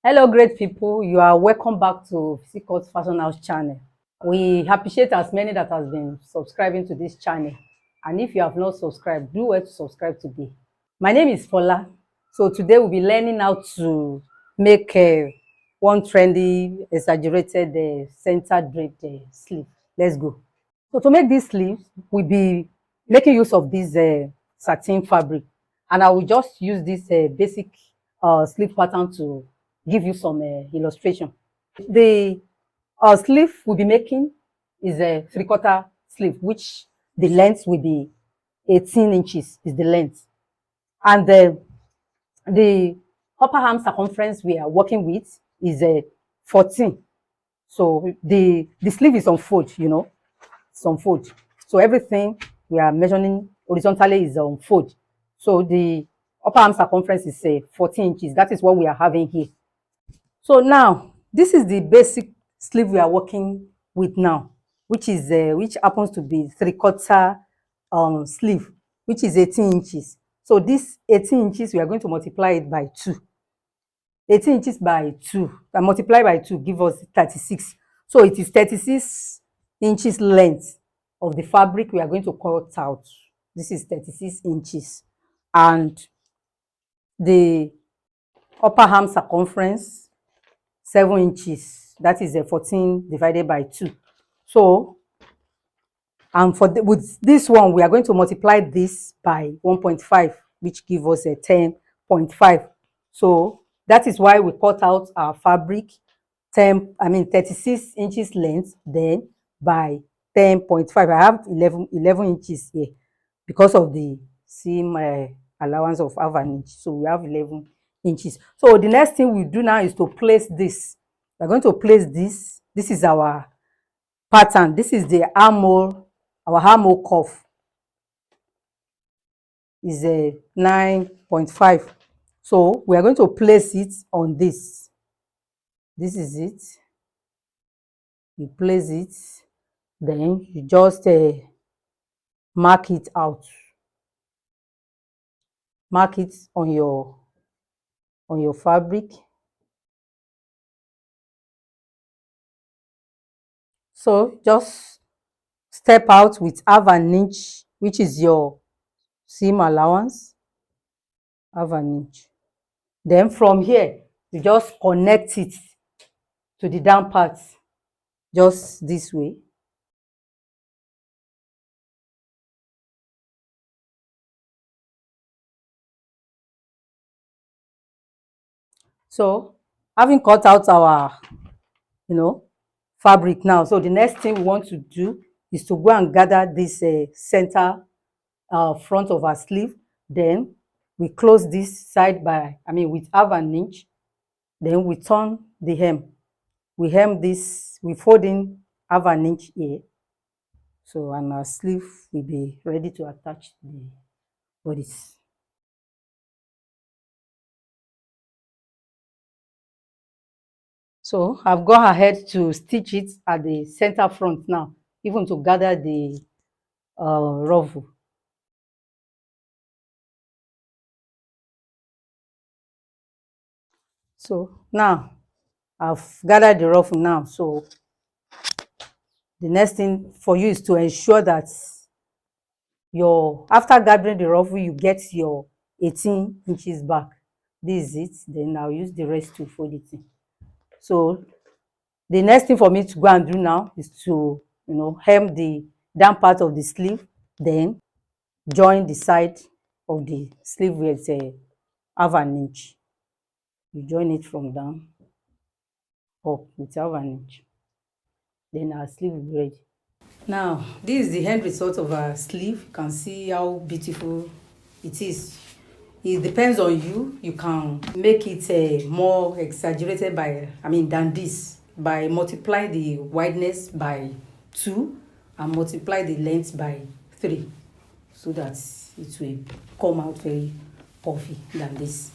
Hello, great people. You are welcome back to Physique Fashion House channel. We appreciate as many that has been subscribing to this channel. And if you have not subscribed, do well to subscribe today. My name is Fola. So today we'll be learning how to make one trendy, exaggerated center-draped sleeve. Let's go. So to make this sleeve, we'll be making use of this satin fabric. And I will just use this basic sleeve pattern to give you some illustration. The sleeve we'll be making is a 3/4 sleeve, which the length will be 18 inches is the length. And the upper arm circumference we are working with is 14. So the sleeve is on fold, it's on fold. So everything we are measuring horizontally is on fold. So the upper arm circumference is 14 inches. That is what we are having here. So now, this is the basic sleeve we are working with now, which happens to be 3/4 sleeve, which is 18 inches. So this 18 inches, we are going to multiply it by 2. 18 inches by 2, and multiply by 2 give us 36. So it is 36 inches length of the fabric we are going to cut out. This is 36 inches. And the upper arm circumference, 7 inches. That is 14 divided by 2. So, and with this one, we are going to multiply this by 1.5, which gives us a 10.5. So that is why we cut out our fabric 36 inches length, then by 10.5. I have 11 inches here because of the seam allowance of half an inch. So we have 11 inches. So the next thing we do now is to place this. We're going to place this. This is our pattern. This is the armhole. Our armhole cuff is a 9.5. So we are going to place it on this. This is it. You place it, then you just mark it out. Mark it on your fabric. So just step out with half an inch, which is your seam allowance, half an inch. Then from here, you just connect it to the down part, just this way. So having cut out our, fabric now, so the next thing we want to do is to go and gather this center front of our sleeve. Then we close this side by, with half an inch. Then we turn the hem. We hem this, we fold in half an inch here. So, and our sleeve will be ready to attach the bodice. So I've gone ahead to stitch it at the center front now, even to gather the ruffle. So now I've gathered the ruffle now. So the next thing for you is to ensure that after gathering the ruffle, you get your 18 inches back. This is it. Then I'll use the rest to fold it in. So the next thing for me to go and do now is to, hem the down part of the sleeve, then join the side of the sleeve with half an inch. You join it from down up with half an inch. Then our sleeve will be ready. Now, this is the end result of our sleeve. You can see how beautiful it is. It depends on you. You can make it more exaggerated than this, by multiplying the wideness by 2 and multiply the length by 3, so that it will come out very puffy than this.